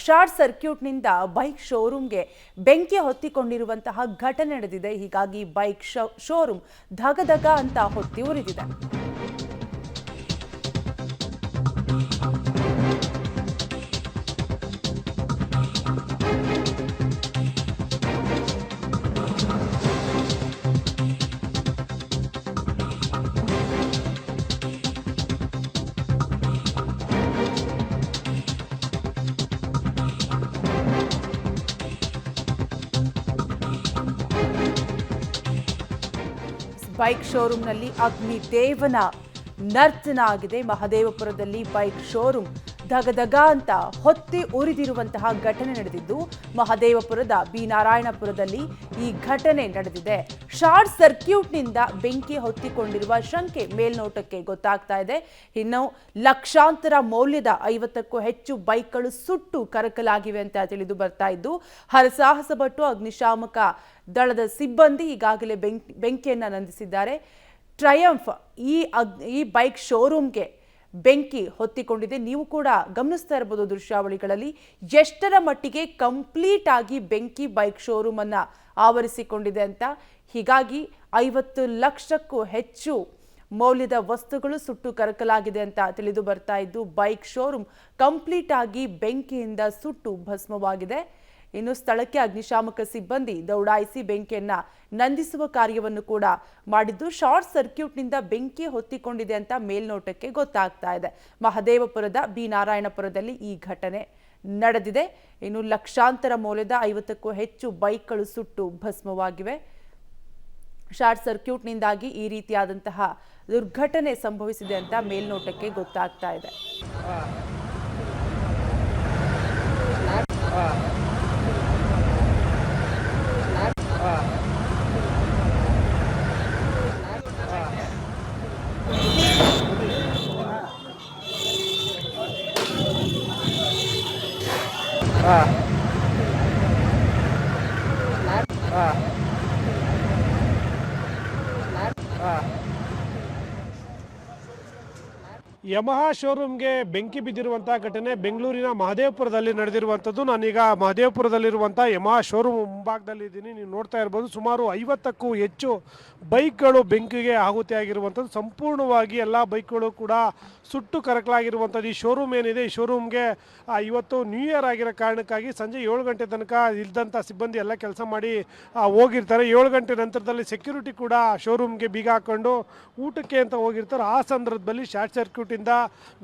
Short ಸರ್ಕ್ಯೂಟ್ನಿಂದ bike ಶೋರೂಮ್ಗೆ ಬೆಂಕಿ ಹೊತ್ತಿಕೊಂಡಿರುವಂತಹ ಘಟನೆ ನಡೆದಿದೆ. ಹೀಗಾಗಿ ಬೈಕ್ ಶೋರೂಮ್ ಧಗಧಗ ಅಂತ ಹೊತ್ತಿ ಉರಿದಿದೆ. ಬೈಕ್ ಶೋರೂಮ್ನಲ್ಲಿ ಅಗ್ನಿದೇವನ ನರ್ತನ ಆಗಿದೆ. ಮಹದೇವಪುರದಲ್ಲಿ ಬೈಕ್ ಶೋರೂಮ್ ಧಗಧಗ ಅಂತ ಹೊತ್ತಿ ಉರಿದಿರುವಂತಹ ಘಟನೆ ನಡೆದಿದ್ದು, ಮಹದೇವಪುರದ ಬಿ ನಾರಾಯಣಪುರದಲ್ಲಿ ಈ ಘಟನೆ ನಡೆದಿದೆ. ಶಾರ್ಟ್ ಸರ್ಕ್ಯೂಟ್ನಿಂದ ಬೆಂಕಿ ಹೊತ್ತಿಕೊಂಡಿರುವ ಶಂಕೆ ಮೇಲ್ನೋಟಕ್ಕೆ ಗೊತ್ತಾಗ್ತಾ ಇದೆ. ಇನ್ನು ಲಕ್ಷಾಂತರ ಮೌಲ್ಯದ 50ಕ್ಕೂ ಹೆಚ್ಚು ಬೈಕ್ಗಳು ಸುಟ್ಟು ಕರಕಲಾಗಿವೆ ಅಂತ ತಿಳಿದು ಬರ್ತಾ ಇದ್ದು, ಹರಸಾಹಸ ಪಟ್ಟು ಅಗ್ನಿಶಾಮಕ ದಳದ ಸಿಬ್ಬಂದಿ ಈಗಾಗಲೇ ಬೆಂಕಿಯನ್ನು ನಂದಿಸಿದ್ದಾರೆ. ಟ್ರಯಂಫ್ ಈ ಬೈಕ್ ಶೋರೂಮ್ಗೆ ಬೆಂಕಿ ಹೊತ್ತಿಕೊಂಡಿದೆ. ನೀವು ಕೂಡ ಗಮನಿಸ್ತಾ ಇರಬಹುದು ದೃಶ್ಯಾವಳಿಗಳಲ್ಲಿ ಎಷ್ಟರ ಮಟ್ಟಿಗೆ ಕಂಪ್ಲೀಟ್ ಆಗಿ ಬೆಂಕಿ ಬೈಕ್ ಶೋರೂಮ್ ಅನ್ನ ಆವರಿಸಿಕೊಂಡಿದೆ ಅಂತ. ಹೀಗಾಗಿ 50 ಲಕ್ಷಕ್ಕೂ ಹೆಚ್ಚು ಮೌಲ್ಯದ ವಸ್ತುಗಳು ಸುಟ್ಟು ಕರಕಲಾಗಿದೆ ಅಂತ ತಿಳಿದು ಬರ್ತಾ ಇದ್ದು, ಬೈಕ್ ಶೋರೂಮ್ ಕಂಪ್ಲೀಟ್ ಆಗಿ ಬೆಂಕಿಯಿಂದ ಸುಟ್ಟು ಭಸ್ಮವಾಗಿದೆ. ಇನ್ನು ಸ್ಥಳಕ್ಕೆ ಅಗ್ನಿಶಾಮಕ ಸಿಬ್ಬಂದಿ ದೌಡಾಯಿಸಿ ಬೆಂಕಿಯನ್ನ ನಂದಿಸುವ ಕಾರ್ಯವನ್ನು ಕೂಡ ಮಾಡಿದ್ದು, ಶಾರ್ಟ್ ಸರ್ಕ್ಯೂಟ್ನಿಂದ ಬೆಂಕಿ ಹೊತ್ತಿಕೊಂಡಿದೆ ಅಂತ ಮೇಲ್ನೋಟಕ್ಕೆ ಗೊತ್ತಾಗ್ತಾ ಇದೆ. ಮಹದೇವಪುರದ ಬಿ ನಾರಾಯಣಪುರದಲ್ಲಿ ಈ ಘಟನೆ ನಡೆದಿದೆ. ಇನ್ನು ಲಕ್ಷಾಂತರ ಮೌಲ್ಯದ 50ಕ್ಕೂ ಹೆಚ್ಚು ಬೈಕ್ಗಳು ಸುಟ್ಟು ಭಸ್ಮವಾಗಿವೆ. ಶಾರ್ಟ್ ಸರ್ಕ್ಯೂಟ್ನಿಂದಾಗಿ ಈ ರೀತಿಯಾದಂತಹ ದುರ್ಘಟನೆ ಸಂಭವಿಸಿದೆ ಅಂತ ಮೇಲ್ನೋಟಕ್ಕೆ ಗೊತ್ತಾಗ್ತಾ ಇದೆ. ಯಮಹಾ ಶೋರೂಮ್ಗೆ ಬೆಂಕಿ ಬಿದ್ದಿರುವಂತಹ ಘಟನೆ ಬೆಂಗಳೂರಿನ ಮಹದೇವಪುರದಲ್ಲಿ ನಡೆದಿರುವಂಥದ್ದು. ನಾನೀಗ ಮಹದೇವಪುರದಲ್ಲಿರುವಂಥ ಯಮಹಾ ಶೋರೂಮ್ ಮುಂಭಾಗದಲ್ಲಿ ಇದ್ದೀನಿ. ನೀವು ನೋಡ್ತಾ ಇರ್ಬೋದು, ಸುಮಾರು 50ಕ್ಕೂ ಹೆಚ್ಚು ಬೈಕ್ಗಳು ಬೆಂಕಿಗೆ ಆಹುತಿಯಾಗಿರುವಂಥದ್ದು. ಸಂಪೂರ್ಣವಾಗಿ ಎಲ್ಲ ಬೈಕ್ಗಳು ಕೂಡ ಸುಟ್ಟು ಕರಕಲಾಗಿರುವಂಥದ್ದು. ಈ ಶೋರೂಮ್ ಏನಿದೆ, ಈ ಶೋರೂಮ್ಗೆ ಇವತ್ತು ನ್ಯೂ ಇಯರ್ ಆಗಿರೋ ಕಾರಣಕ್ಕಾಗಿ ಸಂಜೆ 7 ಗಂಟೆ ತನಕ ಇಲ್ದಂಥ ಸಿಬ್ಬಂದಿ ಎಲ್ಲ ಕೆಲಸ ಮಾಡಿ ಹೋಗಿರ್ತಾರೆ. 7 ಗಂಟೆ ನಂತರದಲ್ಲಿ ಸೆಕ್ಯೂರಿಟಿ ಕೂಡ ಶೋರೂಮ್ಗೆ ಬೀಗ ಹಾಕ್ಕೊಂಡು ಊಟಕ್ಕೆ ಅಂತ ಹೋಗಿರ್ತಾರೆ. ಆ ಸಂದರ್ಭದಲ್ಲಿ ಶಾರ್ಟ್ ಸರ್ಕ್ಯೂಟ್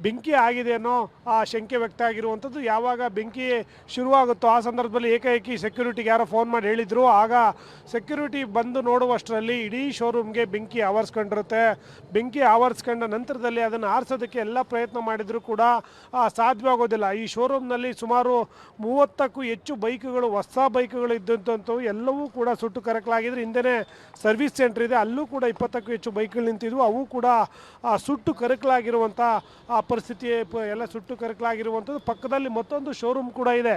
ಬೆಂಕಿ ಆಗಿದೆ ಅನ್ನೋ ಆ ಶಂಕೆ ವ್ಯಕ್ತ ಆಗಿರುವಂಥದ್ದು. ಯಾವಾಗ ಬೆಂಕಿ ಶುರುವಾಗುತ್ತೋ ಆ ಸಂದರ್ಭದಲ್ಲಿ ಏಕಾಏಕಿ ಸೆಕ್ಯೂರಿಟಿಗೆ ಯಾರೋ ಫೋನ್ ಮಾಡಿ ಹೇಳಿದ್ರು. ಆಗ ಸೆಕ್ಯೂರಿಟಿ ಬಂದು ನೋಡುವಷ್ಟರಲ್ಲಿ ಇಡೀ ಶೋರೂಮ್ಗೆ ಬೆಂಕಿ ಆವರಿಸ್ಕೊಂಡಿರುತ್ತೆ. ಬೆಂಕಿ ಆವರಿಸ್ಕೊಂಡ ನಂತರದಲ್ಲಿ ಅದನ್ನು ಆರಿಸೋದಕ್ಕೆ ಎಲ್ಲ ಪ್ರಯತ್ನ ಮಾಡಿದರೂ ಕೂಡ ಸಾಧ್ಯವಾಗೋದಿಲ್ಲ. ಈ ಶೋರೂಮ್ನಲ್ಲಿ ಸುಮಾರು 30ಕ್ಕೂ ಹೆಚ್ಚು ಬೈಕ್ಗಳು, ಹೊಸ ಬೈಕ್ಗಳು ಇದ್ದಂಥವು ಎಲ್ಲವೂ ಕೂಡ ಸುಟ್ಟು ಕರಕಲಾಗಿದ್ರೆ. ಹಿಂದೆನೇ ಸರ್ವಿಸ್ ಸೆಂಟರ್ ಇದೆ, ಅಲ್ಲೂ ಕೂಡ 20ಕ್ಕೂ ಹೆಚ್ಚು ಬೈಕ್ಗಳು ನಿಂತಿದ್ವು. ಅವು ಕೂಡ ಸುಟ್ಟು ಕರಕಲಾಗಿರುವಂಥ ಆ ಪರಿಸ್ಥಿತಿ ಎಲ್ಲ ಸುಟ್ಟು ಕರಕಲಾಗಿರುವಂಥದ್ದು. ಪಕ್ಕದಲ್ಲಿ ಮತ್ತೊಂದು ಶೋರೂಮ್ ಕೂಡ ಇದೆ.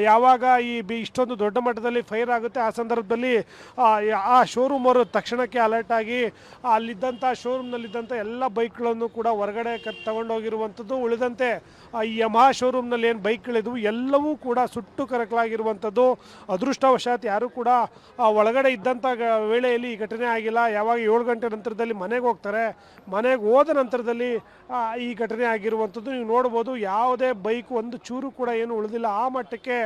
ಯಾವಾಗ ಇಷ್ಟೊಂದು ದೊಡ್ಡ ಮಟ್ಟದಲ್ಲಿ ಫೈರ್ ಆಗುತ್ತೆ ಆ ಸಂದರ್ಭದಲ್ಲಿ ಆ ಶೋರೂಮ್ ಅವರು ತಕ್ಷಣಕ್ಕೆ ಅಲರ್ಟ್ ಆಗಿ ಅಲ್ಲಿದ್ದಂಥ ಶೋರೂಮ್ನಲ್ಲಿದ್ದಂಥ ಎಲ್ಲ ಬೈಕ್ಗಳನ್ನು ಕೂಡ ಹೊರಗಡೆ ತಗೊಂಡೋಗಿರುವಂಥದ್ದು. ಉಳಿದಂತೆ ಈ ಯಮಹಾ ಶೋರೂಮ್ನಲ್ಲಿ ಏನು ಬೈಕ್ಗಳಿದ್ವು ಎಲ್ಲವೂ ಕೂಡ ಸುಟ್ಟು ಕರಕಲಾಗಿರುವಂಥದ್ದು. ಅದೃಷ್ಟವಶಾತ್ ಯಾರೂ ಕೂಡ ಒಳಗಡೆ ಇದ್ದಂಥ ವೇಳೆಯಲ್ಲಿ ಈ ಘಟನೆ ಆಗಿಲ್ಲ. ಯಾವಾಗ 7 ಗಂಟೆ ನಂತರದಲ್ಲಿ ಮನೆಗೆ ಹೋಗ್ತಾರೆ, ಮನೆಗೆ ಹೋದ ನಂತರದಲ್ಲಿ ಈ ಘಟನೆ ಆಗಿರುವಂಥದ್ದು. ನೀವು ನೋಡ್ಬೋದು, ಯಾವುದೇ ಬೈಕ್ ಒಂದು ಚೂರು ಕೂಡ ಏನು ಉಳಿದಿಲ್ಲ. ಆ ಮಟ್ಟಕ್ಕೆ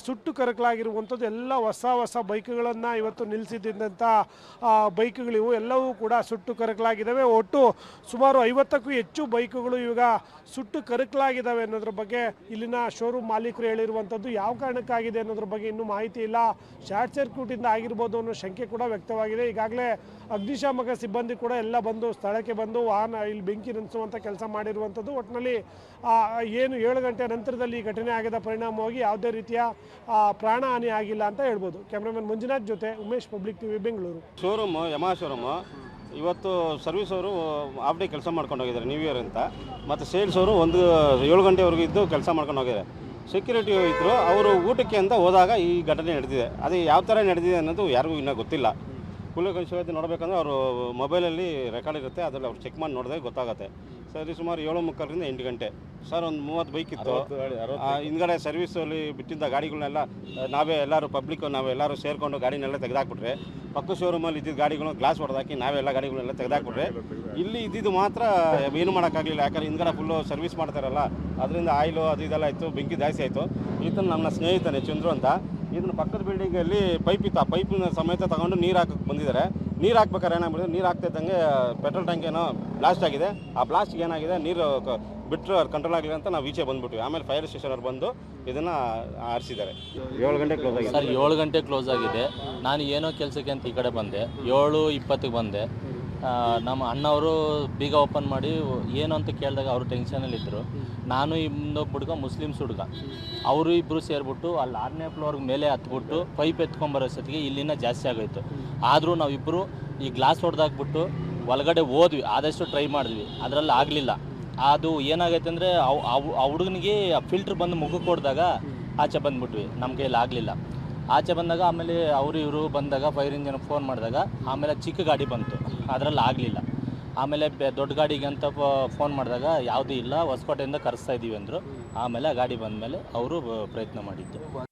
ಸುಟ್ಟು ಕರಕಲಾಗಿರುವಂಥದ್ದು. ಎಲ್ಲ ಹೊಸ ಬೈಕ್ಗಳನ್ನು ಇವತ್ತು ನಿಲ್ಲಿಸಿದ್ದಂಥ ಬೈಕ್ಗಳಿವು ಎಲ್ಲವೂ ಕೂಡ ಸುಟ್ಟು ಕರಕಲಾಗಿದ್ದಾವೆ. ಒಟ್ಟು ಸುಮಾರು 50ಕ್ಕೂ ಹೆಚ್ಚು ಬೈಕ್ಗಳು ಈಗ ಸುಟ್ಟು ಕರಕಲಾಗಿದ್ದಾವೆ ಅನ್ನೋದ್ರ ಬಗ್ಗೆ ಇಲ್ಲಿನ ಶೋರೂಮ್ ಮಾಲೀಕರು ಹೇಳಿರುವಂಥದ್ದು. ಯಾವ ಕಾರಣಕ್ಕಾಗಿದೆ ಅನ್ನೋದ್ರ ಬಗ್ಗೆ ಇನ್ನೂ ಮಾಹಿತಿ ಇಲ್ಲ. ಶಾರ್ಟ್ ಸರ್ಕ್ಯೂಟಿಂದ ಆಗಿರ್ಬೋದು ಅನ್ನೋ ಶಂಕೆ ಕೂಡ ವ್ಯಕ್ತವಾಗಿದೆ. ಈಗಾಗಲೇ ಅಗ್ನಿಶಾಮಕ ಸಿಬ್ಬಂದಿ ಕೂಡ ಎಲ್ಲ ಬಂದು ಸ್ಥಳಕ್ಕೆ ಬಂದು ವಾಹನ ಇಲ್ಲಿ ಬೆಂಕಿ ನಂದಿಸುವಂಥ ಕೆಲಸ ಮಾಡಿರುವಂಥದ್ದು. ಒಟ್ಟಿನಲ್ಲಿ ಏನು 7 ಗಂಟೆ ನಂತರದಲ್ಲಿ ಈ ಘಟನೆ ಆಗಿದ ಪರಿಣಾಮವಾಗಿ ಯಾವುದೇ ರೀತಿಯ ಪ್ರಾಣ ಹಾನಿ ಆಗಿಲ್ಲ ಅಂತ ಹೇಳ್ಬೋದು. ಕ್ಯಾಮ್ರಾಮನ್ ಮಂಜುನಾಥ್ ಜೊತೆ Umesh, public TV, Bengaluru. Showroom Yamaha showroom ಇವತ್ತು ಸರ್ವಿಸ್ ಅವರು ಹಾಫ್ ಡೇ ಕೆಲಸ ಮಾಡ್ಕೊಂಡು ಹೋಗಿದ್ದಾರೆ ನ್ಯೂ ಇಯರ್ ಅಂತ. ಮತ್ತು ಸೇಲ್ಸ್ ಅವರು 7 ಗಂಟೆವರೆಗೂ ಇದ್ದು ಕೆಲಸ ಮಾಡ್ಕೊಂಡು ಹೋಗಿದ್ದಾರೆ. ಸೆಕ್ಯೂರಿಟಿ ಇದ್ದರು, ಅವರು ಊಟಕ್ಕೆ ಅಂತ ಹೋದಾಗ ಈ ಘಟನೆ ನಡೆದಿದೆ. ಅದು ಯಾವ ಥರ ನಡೆದಿದೆ ಅನ್ನೋದು ಯಾರಿಗೂ ಇನ್ನೂ ಗೊತ್ತಿಲ್ಲ. ಕೂಲಂಕಷವಾಗಿ ನೋಡಬೇಕಂದ್ರೆ ಅವರು ಮೊಬೈಲಲ್ಲಿ ರೆಕಾರ್ಡ್ ಇರುತ್ತೆ, ಅದರಲ್ಲಿ ಅವ್ರು ಚೆಕ್ ಮಾಡಿ ನೋಡಿದ್ರೆ ಗೊತ್ತಾಗುತ್ತೆ. ಸರಿ ಸುಮಾರು 7:45ರಿಂದ 8 ಗಂಟೆ ಸರ್. ಒಂದು 30 ಬೈಕ್ ಇತ್ತು. ಹಿಂದ್ಗಡೆ ಸರ್ವಿಸಲ್ಲಿ ಬಿಟ್ಟಿದ್ದ ಗಾಡಿಗಳನ್ನೆಲ್ಲ ನಾವೇ ಎಲ್ಲರೂ ಸೇರಿಕೊಂಡು ಗಾಡಿನೆಲ್ಲ ತೆಗೆದಾಕ್ಬಿಟ್ರೆ, ಪಕ್ಕ ಶೋರೂಮಲ್ಲಿ ಇದ್ದಿದ್ದ ಗಾಡಿಗಳನ್ನ ಗ್ಲಾಸ್ ಹೊಡೆದಾಕಿ ನಾವೆಲ್ಲ ಗಾಡಿಗಳನ್ನೆಲ್ಲ ತೆಗೆದಾಕ್ಬಿಟ್ರೆ, ಇಲ್ಲಿ ಇದ್ದಿದ್ದು ಮಾತ್ರ ಏನು ಮಾಡೋಕ್ಕಾಗಲಿಲ್ಲ. ಯಾಕಂದರೆ ಹಿಂದ್ಗಡೆ ಫುಲ್ಲು ಸರ್ವಿಸ್ ಮಾಡ್ತಾರಲ್ಲ, ಅದರಿಂದ ಆಯಿಲು ಅದು ಇದೆಲ್ಲ ಆಯಿತು, ಬೆಂಕಿ ಜಾಸ್ತಿ ಆಯಿತು. ಈತನ ನಮ್ಮ ಸ್ನೇಹಿತನೇ ಚಂದ್ರು ಅಂತ, ಇದನ್ನು ಪಕ್ಕದ ಬಿಲ್ಡಿಂಗಲ್ಲಿ ಪೈಪ್ ಇತ್ತು, ಆ ಪೈಪಿನ ಸಮೇತ ತಗೊಂಡು ನೀರು ಹಾಕಕ್ಕೆ ಬಂದಿದ್ದಾರೆ. ನೀರು ಹಾಕ್ಬೇಕಾದ್ರೆ ಏನಾಗ್ಬಿಟ್ಟಿದೆ, ನೀರು ಹಾಕ್ತಾ ಇದ್ದಂಗೆ ಪೆಟ್ರೋಲ್ ಟ್ಯಾಂಕ್ ಏನೋ ಬ್ಲಾಸ್ಟ್ ಆಗಿದೆ. ಆ ಬ್ಲಾಸ್ಟ್ಗೆ ಏನಾಗಿದೆ, ನೀರು ಬಿಟ್ಟರೆ ಕಂಟ್ರೋಲ್ ಆಗಿಲ್ಲ ಅಂತ ನಾವು ಈಚೆ ಬಂದ್ಬಿಟ್ವಿ. ಆಮೇಲೆ ಫೈರ್ ಸ್ಟೇಷನ್ ಅವ್ರು ಬಂದು ಇದನ್ನು ಆರಿಸಿದ್ದಾರೆ. 7 ಗಂಟೆ ಕ್ಲೋಸ್ ಆಗಿದೆ ಸರ್. 7 ಗಂಟೆ ಕ್ಲೋಸ್ ಆಗಿದೆ. ನಾನು ಏನೋ ಕೆಲಸಕ್ಕೆ ಅಂತ ಈ ಕಡೆ ಬಂದೆ, 7:20ಕ್ಕೆ ಬಂದೆ. ನಮ್ಮ ಅಣ್ಣವರು ಬೀಗ ಓಪನ್ ಮಾಡಿ ಏನು ಅಂತ ಕೇಳಿದಾಗ ಅವರು ಟೆನ್ಷನಲ್ಲಿದ್ದರು. ನಾನು ಇನ್ನೊಬ್ಬ ಹುಡುಗ ಮುಸ್ಲಿಮ್ಸ್ ಹುಡುಗ, ಅವರು ಇಬ್ಬರು ಸೇರಿಬಿಟ್ಟು ಅಲ್ಲಿ 6ನೇ ಫ್ಲೋರ್ಗೆ ಮೇಲೆ ಹತ್ಬಿಟ್ಟು ಪೈಪ್ ಎತ್ಕೊಂಬರೋ ಸತಿಗೆ ಇಲ್ಲಿನ ಜಾಸ್ತಿ ಆಗೋಯ್ತು. ಆದರೂ ನಾವಿಬ್ಬರು ಈ ಗ್ಲಾಸ್ ಹೊಡೆದಾಕ್ಬಿಟ್ಟು ಒಳಗಡೆ ಹೋದ್ವಿ, ಆದಷ್ಟು ಟ್ರೈ ಮಾಡಿದ್ವಿ, ಅದರಲ್ಲಿ ಆಗಲಿಲ್ಲ. ಅದು ಏನಾಗೈತೆ ಅಂದರೆ ಆ ಹುಡುಗನಿಗೆ ಫಿಲ್ಟ್ರ್ ಬಂದು ಮುಖಕ್ಕೆ ಹೊಡೆದಾಗ ಆಚೆ ಬಂದುಬಿಟ್ವಿ, ನಮ್ಮ ಕೈಯಲ್ಲಿ ಆಗಲಿಲ್ಲ. ಆಚೆ ಬಂದಾಗ ಆಮೇಲೆ ಇವರು ಬಂದಾಗ ಫೈರ್ ಇಂಜಿನ್ ಫೋನ್ ಮಾಡಿದಾಗ ಆಮೇಲೆ ಚಿಕ್ಕ ಗಾಡಿ ಬಂತು, ಅದರಲ್ಲಿ ಆಗಲಿಲ್ಲ. ಆಮೇಲೆ ದೊಡ್ಡ ಗಾಡಿಗೆ ಅಂತ ಫೋನ್ ಮಾಡಿದಾಗ ಯಾವುದೂ ಇಲ್ಲ, ಹೊಸಕೋಟೆಯಿಂದ ಕರೆಸ್ತಾ ಇದ್ದೀವಿ ಅಂದರು. ಆಮೇಲೆ ಆ ಗಾಡಿ ಬಂದಮೇಲೆ ಅವರು ಪ್ರಯತ್ನ ಮಾಡಿದ್ದು.